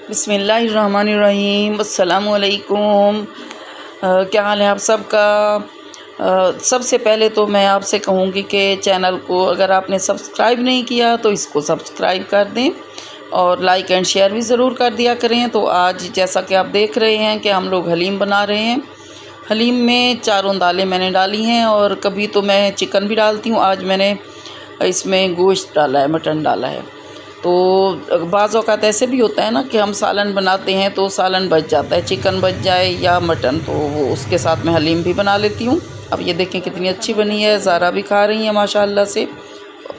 بسم اللہ الرحمن الرحیم، السلام علیکم۔ کیا حال ہے آپ سب کا؟ سب سے پہلے تو میں آپ سے کہوں گی کہ چینل کو اگر آپ نے سبسکرائب نہیں کیا تو اس کو سبسکرائب کر دیں اور لائک اینڈ شیئر بھی ضرور کر دیا کریں۔ تو آج جیسا کہ آپ دیکھ رہے ہیں کہ ہم لوگ حلیم بنا رہے ہیں۔ حلیم میں چاروں دالیں میں نے ڈالی ہیں اور کبھی تو میں چکن بھی ڈالتی ہوں۔ آج میں نے اس میں گوشت ڈالا ہے، مٹن ڈالا ہے۔ تو بعض اوقات ایسے بھی ہوتا ہے نا کہ ہم سالن بناتے ہیں تو سالن بچ جاتا ہے، چکن بچ جائے یا مٹن، تو وہ اس کے ساتھ میں حلیم بھی بنا لیتی ہوں۔ اب یہ دیکھیں کتنی اچھی بنی ہے، زارا بھی کھا رہی ہیں ماشاءاللہ سے۔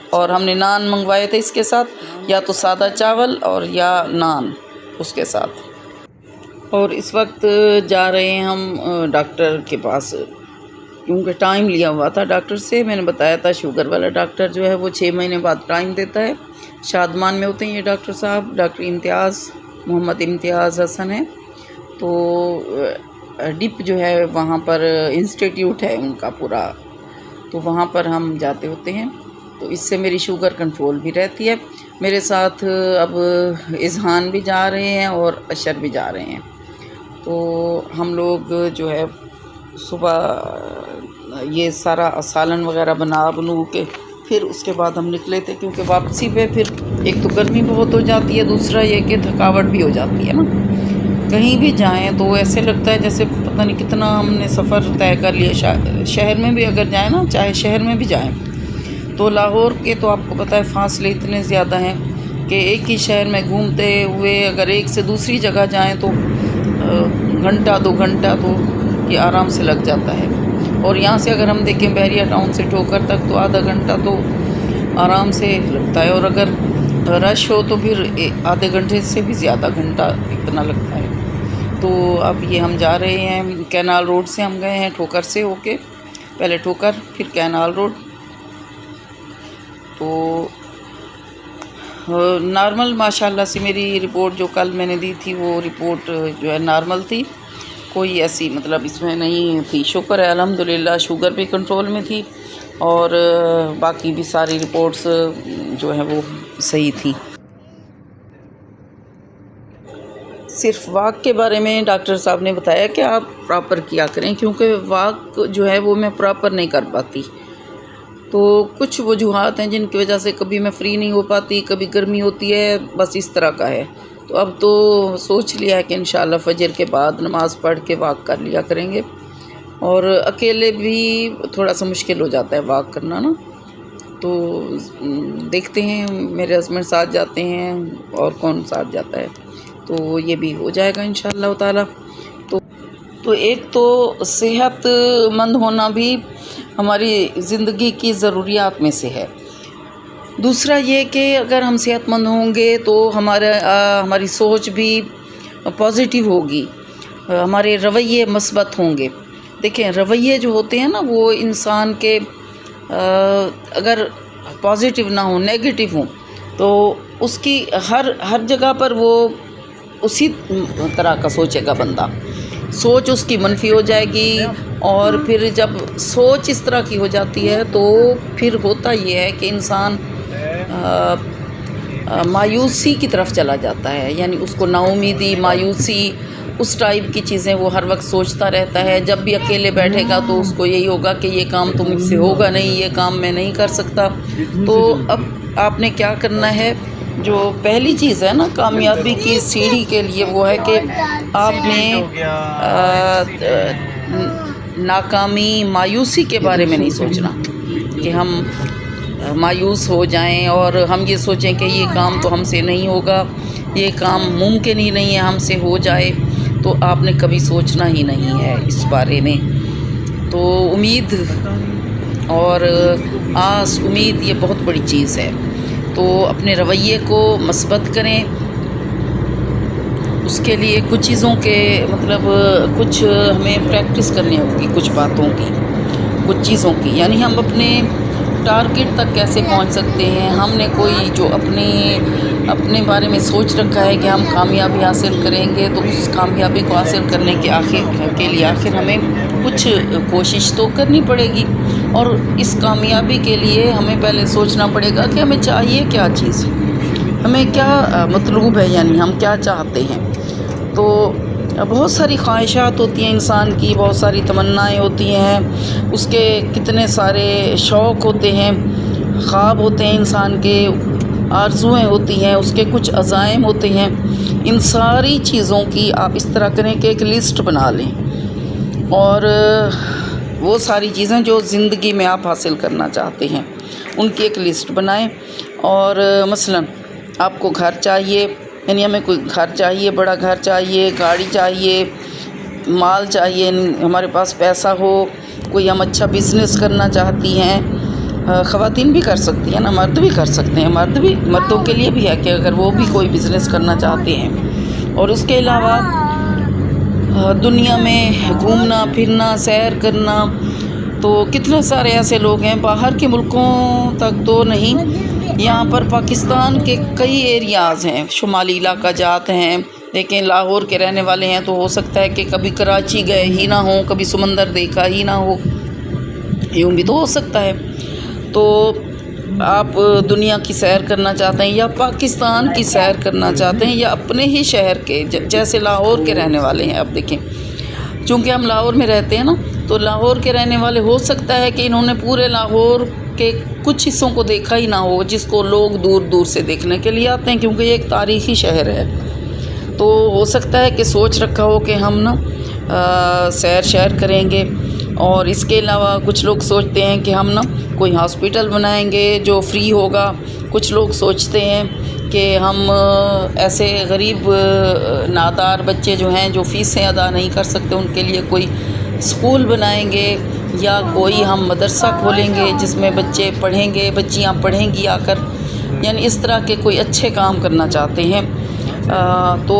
اور ہم نے نان منگوائے تھے اس کے ساتھ، یا تو سادہ چاول اور یا نان اس کے ساتھ۔ اور اس وقت جا رہے ہیں ہم ڈاکٹر کے پاس، کیونکہ ٹائم لیا ہوا تھا ڈاکٹر سے۔ میں نے بتایا تھا شوگر والا ڈاکٹر جو ہے وہ 6 مہینے بعد ٹائم دیتا ہے۔ شادمان میں ہوتے ہیں یہ ڈاکٹر صاحب، ڈاکٹر امتیاز، محمد امتیاز حسن ہے۔ تو ڈپ جو ہے وہاں پر انسٹیٹیوٹ ہے ان کا پورا، تو وہاں پر ہم جاتے ہوتے ہیں۔ تو اس سے میری شوگر کنٹرول بھی رہتی ہے۔ میرے ساتھ اب اذہان بھی جا رہے ہیں اور اشر بھی جا رہے ہیں۔ تو ہم لوگ جو ہے صبح یہ سارا سالن وغیرہ بنو کے پھر اس کے بعد ہم نکلے تھے، کیونکہ واپسی پہ پھر ایک تو گرمی بہت ہو جاتی ہے، دوسرا یہ کہ تھکاوٹ بھی ہو جاتی ہے نا۔ کہیں بھی جائیں تو ایسے لگتا ہے جیسے پتہ نہیں کتنا ہم نے سفر طے کر لیا۔ شہر میں بھی اگر جائیں نا، چاہے شہر میں بھی جائیں، تو لاہور کے تو آپ کو پتہ ہے فاصلے اتنے زیادہ ہیں کہ ایک ہی شہر میں گھومتے ہوئے اگر ایک سے دوسری جگہ جائیں تو گھنٹہ 2 گھنٹہ تو یہ آرام سے لگ جاتا ہے۔ اور یہاں سے اگر ہم دیکھیں بحریہ ٹاؤن سے ٹھوکر تک تو آدھا گھنٹہ تو آرام سے لگتا ہے، اور اگر رش ہو تو پھر آدھے گھنٹے سے بھی زیادہ گھنٹہ اتنا لگتا ہے۔ تو اب یہ ہم جا رہے ہیں کینال روڈ سے، ہم گئے ہیں ٹھوکر سے ہو کے، پہلے ٹھوکر پھر کینال روڈ۔ تو نارمل ماشاءاللہ سے میری رپورٹ جو کل میں نے دی تھی وہ رپورٹ جو ہے نارمل تھی، کوئی ایسی مطلب اس میں نہیں تھی۔ شکر ہے الحمدللہ، شوگر بھی کنٹرول میں تھی اور باقی بھی ساری رپورٹس جو ہے وہ صحیح تھی۔ صرف واک کے بارے میں ڈاکٹر صاحب نے بتایا کہ آپ پراپر کیا کریں، کیونکہ واک جو ہے وہ میں پراپر نہیں کر پاتی۔ تو کچھ وجوہات ہیں جن کی وجہ سے کبھی میں فری نہیں ہو پاتی، کبھی گرمی ہوتی ہے، بس اس طرح کا ہے۔ تو اب تو سوچ لیا ہے کہ انشاءاللہ فجر کے بعد نماز پڑھ کے واک کر لیا کریں گے۔ اور اکیلے بھی تھوڑا سا مشکل ہو جاتا ہے واک کرنا نا، تو دیکھتے ہیں، میرے ہسبینڈ ساتھ جاتے ہیں اور کون ساتھ جاتا ہے، تو یہ بھی ہو جائے گا انشاءاللہ تعالی۔ تو ایک تو صحت مند ہونا بھی ہماری زندگی کی ضروریات میں سے ہے۔ دوسرا یہ کہ اگر ہم صحت مند ہوں گے تو ہماری سوچ بھی پازیٹیو ہوگی، ہمارے رویے مثبت ہوں گے۔ دیکھیں رویے جو ہوتے ہیں نا وہ انسان کے اگر پازیٹیو نہ ہوں، نیگیٹو ہوں، تو اس کی ہر جگہ پر وہ اسی طرح کا سوچے گا بندہ، سوچ اس کی منفی ہو جائے گی۔ اور پھر جب سوچ اس طرح کی ہو جاتی ہے تو پھر ہوتا یہ ہے کہ انسان مایوسی کی طرف چلا جاتا ہے، یعنی اس کو نا امیدی، مایوسی، اس ٹائپ کی چیزیں وہ ہر وقت سوچتا رہتا ہے۔ جب بھی اکیلے بیٹھے گا تو اس کو یہی ہوگا کہ یہ کام تو مجھ سے ہوگا نہیں، یہ کام میں نہیں کر سکتا۔ تو اب آپ نے کیا کرنا ہے، جو پہلی چیز ہے نا کامیابی کی سیڑھی کے لیے، وہ ہے کہ آپ نے ناکامی، مایوسی کے بارے میں نہیں سوچنا کہ ہم مایوس ہو جائیں اور ہم یہ سوچیں کہ یہ کام تو ہم سے نہیں ہوگا، یہ کام ممکن ہی نہیں ہے ہم سے ہو جائے، تو آپ نے کبھی سوچنا ہی نہیں ہے اس بارے میں۔ تو امید اور آس، امید یہ بہت بڑی چیز ہے۔ تو اپنے رویے کو مثبت کریں، اس کے لیے کچھ چیزوں کے مطلب کچھ ہمیں پریکٹس کرنی ہوگی، کچھ باتوں کی، کچھ چیزوں کی، یعنی ہم اپنے ٹارگٹ تک کیسے پہنچ سکتے ہیں۔ ہم نے کوئی جو اپنے بارے میں سوچ رکھا ہے کہ ہم کامیابی حاصل کریں گے، تو اس کامیابی کو حاصل کرنے کے لیے آخر ہمیں کچھ کوشش تو کرنی پڑے گی، اور اس کامیابی کے لیے ہمیں پہلے سوچنا پڑے گا کہ ہمیں چاہیے کیا چیز۔ ہمیں کیا مطلوب ہے، یعنی ہم کیا چاہتے ہیں۔ تو بہت ساری خواہشات ہوتی ہیں انسان کی، بہت ساری تمنائیں ہوتی ہیں، اس کے کتنے سارے شوق ہوتے ہیں، خواب ہوتے ہیں انسان کے، آرزوئیں ہوتی ہیں، اس کے کچھ عزائم ہوتے ہیں۔ ان ساری چیزوں کی آپ اس طرح کریں کہ ایک لسٹ بنا لیں، اور وہ ساری چیزیں جو زندگی میں آپ حاصل کرنا چاہتے ہیں ان کی ایک لسٹ بنائیں۔ اور مثلا آپ کو گھر چاہیے، یعنی ہمیں کوئی گھر چاہیے، بڑا گھر چاہیے، گاڑی چاہیے، مال چاہیے، ہمارے پاس پیسہ ہو، کوئی ہم اچھا بزنس کرنا چاہتی ہیں۔ خواتین بھی کر سکتی ہیں نا، مرد بھی کر سکتے ہیں، مردوں کے لیے بھی ہے کہ اگر وہ بھی کوئی بزنس کرنا چاہتے ہیں۔ اور اس کے علاوہ دنیا میں گھومنا پھرنا، سیر کرنا، تو کتنے سارے ایسے لوگ ہیں باہر کے ملکوں تک تو نہیں، یہاں پر پاکستان کے کئی ایریاز ہیں، شمالی علاقہ جات ہیں، لیکن لاہور کے رہنے والے ہیں تو ہو سکتا ہے کہ کبھی کراچی گئے ہی نہ ہوں، کبھی سمندر دیکھا ہی نہ ہو، یوں بھی تو ہو سکتا ہے۔ تو آپ دنیا کی سیر کرنا چاہتے ہیں یا پاکستان کی سیر کرنا چاہتے ہیں یا اپنے ہی شہر کے، جیسے لاہور کے رہنے والے ہیں، اب دیکھیں چونکہ ہم لاہور میں رہتے ہیں نا، تو لاہور کے رہنے والے ہو سکتا ہے کہ انہوں نے پورے لاہور کے کچھ حصوں کو دیکھا ہی نہ ہو، جس کو لوگ دور دور سے دیکھنے کے لیے آتے ہیں، کیونکہ یہ ایک تاریخی شہر ہے۔ تو ہو سکتا ہے کہ سوچ رکھا ہو کہ ہم نا سیر شہر کریں گے۔ اور اس کے علاوہ کچھ لوگ سوچتے ہیں کہ ہم نا کوئی ہاسپیٹل بنائیں گے جو فری ہوگا، کچھ لوگ سوچتے ہیں کہ ہم ایسے غریب نادار بچے جو ہیں جو فیسیں ادا نہیں کر سکتے ان کے لیے کوئی اسکول بنائیں گے، یا کوئی ہم مدرسہ کھولیں گے جس میں بچے پڑھیں گے، بچیاں پڑھیں گی آ کر، یعنی اس طرح کے کوئی اچھے کام کرنا چاہتے ہیں۔ تو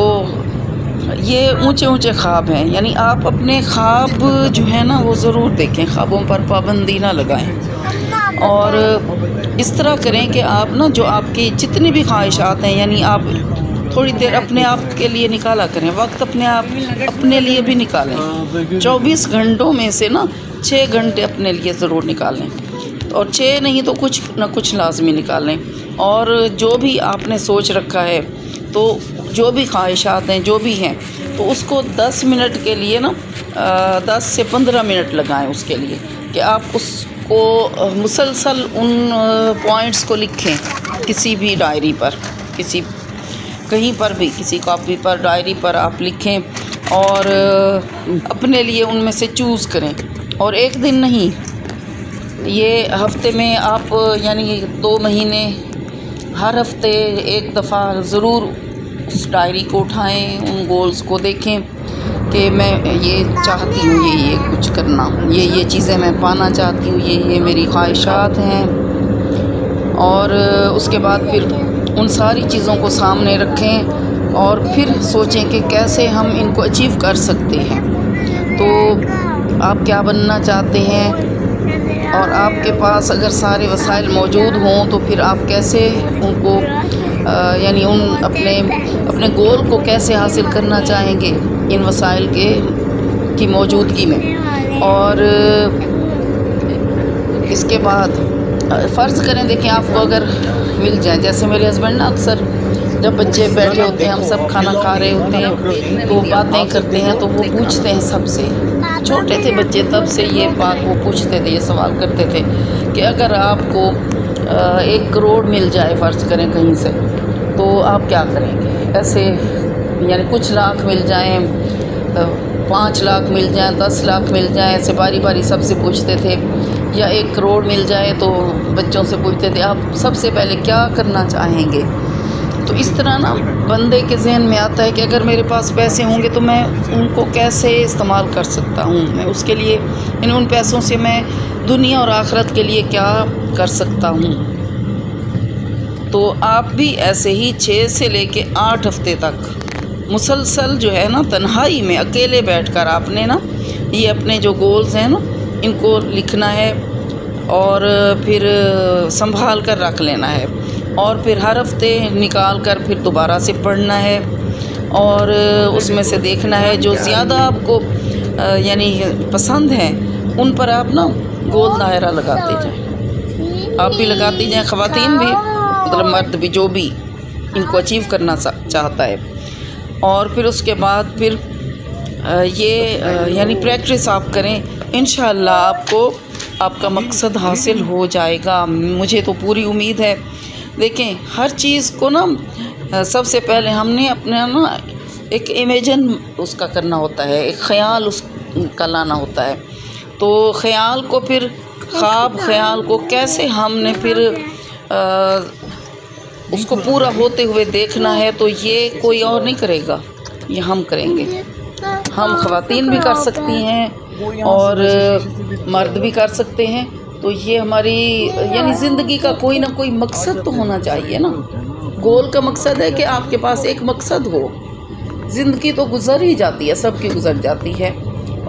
یہ اونچے اونچے خواب ہیں، یعنی آپ اپنے خواب جو ہیں نا وہ ضرور دیکھیں، خوابوں پر پابندی نہ لگائیں، اور اس طرح کریں کہ آپ نا جو آپ کی جتنی بھی خواہشات ہیں، یعنی آپ تھوڑی دیر اپنے آپ کے لیے نکالا کریں، وقت اپنے لیے بھی نکالیں، 24 گھنٹوں میں سے نا 6 گھنٹے اپنے لیے ضرور نکالیں، اور 6 نہیں تو کچھ نہ کچھ لازمی نکالیں۔ اور جو بھی آپ نے سوچ رکھا ہے، تو جو بھی خواہشات ہیں جو بھی ہیں، تو اس کو 10 منٹ کے لیے نا 10 سے 15 منٹ لگائیں اس کے لیے، کہ آپ اس کو مسلسل ان پوائنٹس کو لکھیں کسی بھی ڈائری پر، کہیں پر بھی، کسی کاپی پر، ڈائری پر آپ لکھیں، اور اپنے لیے ان میں سے چوز کریں۔ اور ایک دن نہیں، یہ ہفتے میں آپ یعنی 2 مہینے، ہر ہفتے ایک دفعہ ضرور اس ڈائری کو اٹھائیں، ان گولز کو دیکھیں کہ میں یہ چاہتی ہوں، یہ کچھ کرنا، یہ چیزیں میں پانا چاہتی ہوں، یہ میری خواہشات ہیں۔ اور اس کے بعد پھر ان ساری چیزوں کو سامنے رکھیں اور پھر سوچیں کہ کیسے ہم ان کو اچیو کر سکتے ہیں۔ تو آپ کیا بننا چاہتے ہیں، اور آپ کے پاس اگر سارے وسائل موجود ہوں تو پھر آپ کیسے ان کو یعنی اپنے گول کو کیسے حاصل کرنا چاہیں گے ان وسائل کی موجودگی میں۔ اور اس کے بعد فرض کریں، دیکھیں آپ کو اگر مل جائیں، جیسے میرے ہسبینڈ نا اکثر جب بچے بیٹھے ہوتے ہیں، ہم سب کھانا کھا رہے ہوتے ہیں تو باتیں کرتے ہیں، تو وہ پوچھتے ہیں سب سے، چھوٹے تھے بچے تب سے یہ بات وہ پوچھتے تھے، یہ سوال کرتے تھے کہ اگر آپ کو 1 کروڑ مل جائے فرض کریں کہیں سے، تو آپ کیا کریں گے؟ ایسے یعنی کچھ لاکھ مل جائیں، 5 لاکھ مل جائیں، 10 لاکھ مل جائیں، ایسے باری باری سب سے پوچھتے تھے، یا 1 کروڑ مل جائے تو بچوں سے پوچھتے تھے آپ سب سے پہلے کیا کرنا چاہیں گے؟ تو اس طرح نا بندے کے ذہن میں آتا ہے کہ اگر میرے پاس پیسے ہوں گے تو میں ان کو کیسے استعمال کر سکتا ہوں، میں اس کے لیے یعنی ان پیسوں سے میں دنیا اور آخرت کے لیے کیا کر سکتا ہوں۔ تو آپ بھی ایسے ہی 6 سے لے کے 8 ہفتے تک مسلسل جو ہے نا تنہائی میں اکیلے بیٹھ کر آپ نے نا یہ اپنے جو گولز ہیں نا ان کو لکھنا ہے، اور پھر سنبھال کر رکھ لینا ہے، اور پھر ہر ہفتے نکال کر پھر دوبارہ سے پڑھنا ہے، اور اس میں سے دیکھنا ہے جو زیادہ آپ کو یعنی پسند ہیں ان پر آپ نا گول دائرہ لگاتے جائیں، آپ بھی لگاتی جائیں، خواتین بھی، مطلب مرد بھی، جو بھی ان کو اچیو کرنا چاہتا ہے. اور پھر اس کے بعد پھر یہ یعنی پریکٹس آپ کریں، انشاءاللہ آپ کو آپ کا مقصد حاصل ہو جائے گا. مجھے تو پوری امید ہے. دیکھیں ہر چیز کو نا سب سے پہلے ہم نے اپنا نا ایک امیجن اس کا کرنا ہوتا ہے، ایک خیال اس کا لانا ہوتا ہے. تو خیال کو پھر خیال کو کیسے ہم نے پھر اس کو پورا ہوتے ہوئے دیکھنا ہے، تو یہ کوئی اور نہیں کرے گا، یہ ہم کریں گے. ہم خواتین بھی کر سکتی ہیں اور مرد بھی کر سکتے ہیں. تو یہ ہماری یعنی زندگی کا کوئی نہ کوئی مقصد تو ہونا چاہیے نا. گول کا مقصد ہے کہ آپ کے پاس ایک مقصد ہو. زندگی تو گزر ہی جاتی ہے، سب کی گزر جاتی ہے.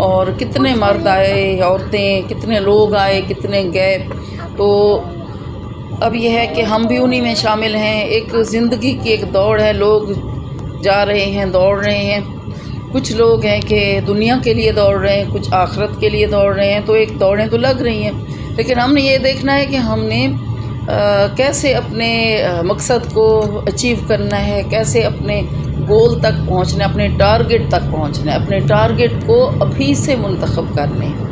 اور کتنے مرد آئے، عورتیں، کتنے لوگ آئے، کتنے گئے. تو اب یہ ہے کہ ہم بھی انہی میں شامل ہیں. ایک زندگی کی ایک دوڑ ہے، لوگ جا رہے ہیں، دوڑ رہے ہیں. کچھ لوگ ہیں کہ دنیا کے لیے دوڑ رہے ہیں، کچھ آخرت کے لیے دوڑ رہے ہیں. تو ایک دوڑیں تو لگ رہی ہیں، لیکن ہم نے یہ دیکھنا ہے کہ ہم نے کیسے اپنے مقصد کو اچیو کرنا ہے، کیسے اپنے گول تک پہنچنا ہے، اپنے ٹارگٹ تک پہنچنا ہے. اپنے ٹارگٹ کو ابھی سے منتخب کرنے ہیں.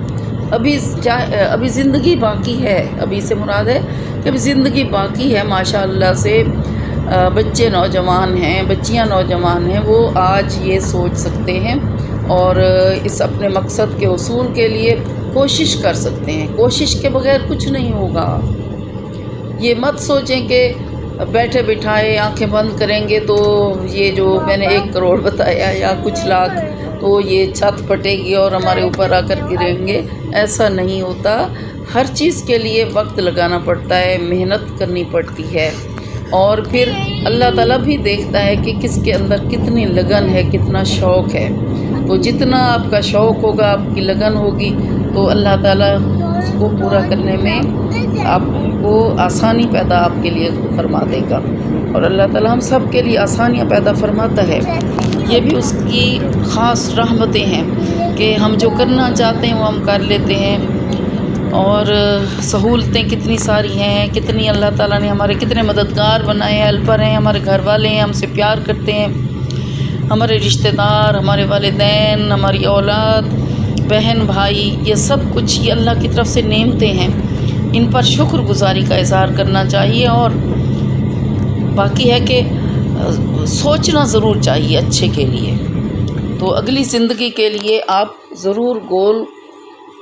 ابھی زندگی باقی ہے. ابھی سے مراد ہے کہ ابھی زندگی باقی ہے. ماشاءاللہ سے بچے نوجوان ہیں، بچیاں نوجوان ہیں، وہ آج یہ سوچ سکتے ہیں اور اس اپنے مقصد کے حصول کے لیے کوشش کر سکتے ہیں. کوشش کے بغیر کچھ نہیں ہوگا. یہ مت سوچیں کہ بیٹھے بٹھائے آنکھیں بند کریں گے تو یہ جو میں نے 1 کروڑ بتایا یا کچھ لاکھ، تو یہ چھت پھٹے گی اور ہمارے اوپر آ کر گریں گے. ایسا نہیں ہوتا. ہر چیز کے لیے وقت لگانا پڑتا ہے، محنت کرنی پڑتی ہے. اور پھر اللہ تعالیٰ بھی دیکھتا ہے کہ کس کے اندر کتنی لگن ہے، کتنا شوق ہے. تو جتنا آپ کا شوق ہوگا، آپ کی لگن ہوگی، تو اللہ تعالیٰ اس کو پورا کرنے میں آپ کو آسانی پیدا آپ کے لیے فرما دے گا. اور اللہ تعالیٰ ہم سب کے لیے آسانیاں پیدا فرماتا ہے. یہ بھی اس کی خاص رحمتیں ہیں کہ ہم جو کرنا چاہتے ہیں وہ ہم کر لیتے ہیں. اور سہولتیں کتنی ساری ہیں، کتنی اللہ تعالیٰ نے ہمارے کتنے مددگار بنائے ہیں، ہیلپر ہیں. ہمارے گھر والے ہیں، ہم سے پیار کرتے ہیں. ہمارے رشتہ دار، ہمارے والدین، ہماری اولاد، بہن بھائی، یہ سب کچھ یہ اللہ کی طرف سے نعمتیں ہیں. ان پر شکر گزاری کا اظہار کرنا چاہیے. اور باقی ہے کہ سوچنا ضرور چاہیے اچھے کے لیے. تو اگلی زندگی کے لیے آپ ضرور گول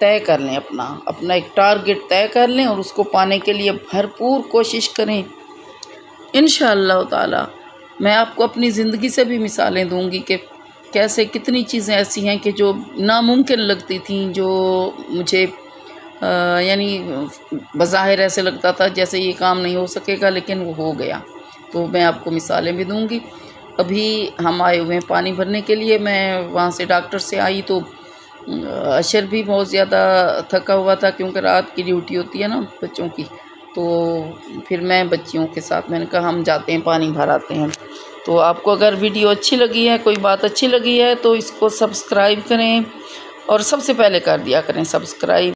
طے کر لیں، اپنا ایک ٹارگٹ طے کر لیں اور اس کو پانے کے لیے بھرپور کوشش کریں. انشاءاللہ تعالی میں آپ کو اپنی زندگی سے بھی مثالیں دوں گی کہ کیسے کتنی چیزیں ایسی ہیں کہ جو ناممکن لگتی تھیں، جو مجھے یعنی بظاہر ایسے لگتا تھا جیسے یہ کام نہیں ہو سکے گا، لیکن وہ ہو گیا. تو میں آپ کو مثالیں بھی دوں گی. ابھی ہم آئے ہوئے ہیں پانی بھرنے کے لیے. میں وہاں سے ڈاکٹر سے آئی تو اشر بھی بہت زیادہ تھکا ہوا تھا، کیونکہ رات کی ڈیوٹی ہوتی ہے نا بچوں کی. تو پھر میں بچیوں کے ساتھ میں نے کہا ہم جاتے ہیں پانی بھر آتے ہیں. تو آپ کو اگر ویڈیو اچھی لگی ہے، کوئی بات اچھی لگی ہے، تو اس کو سبسکرائب کریں اور سب سے پہلے کر دیا کریں سبسکرائب.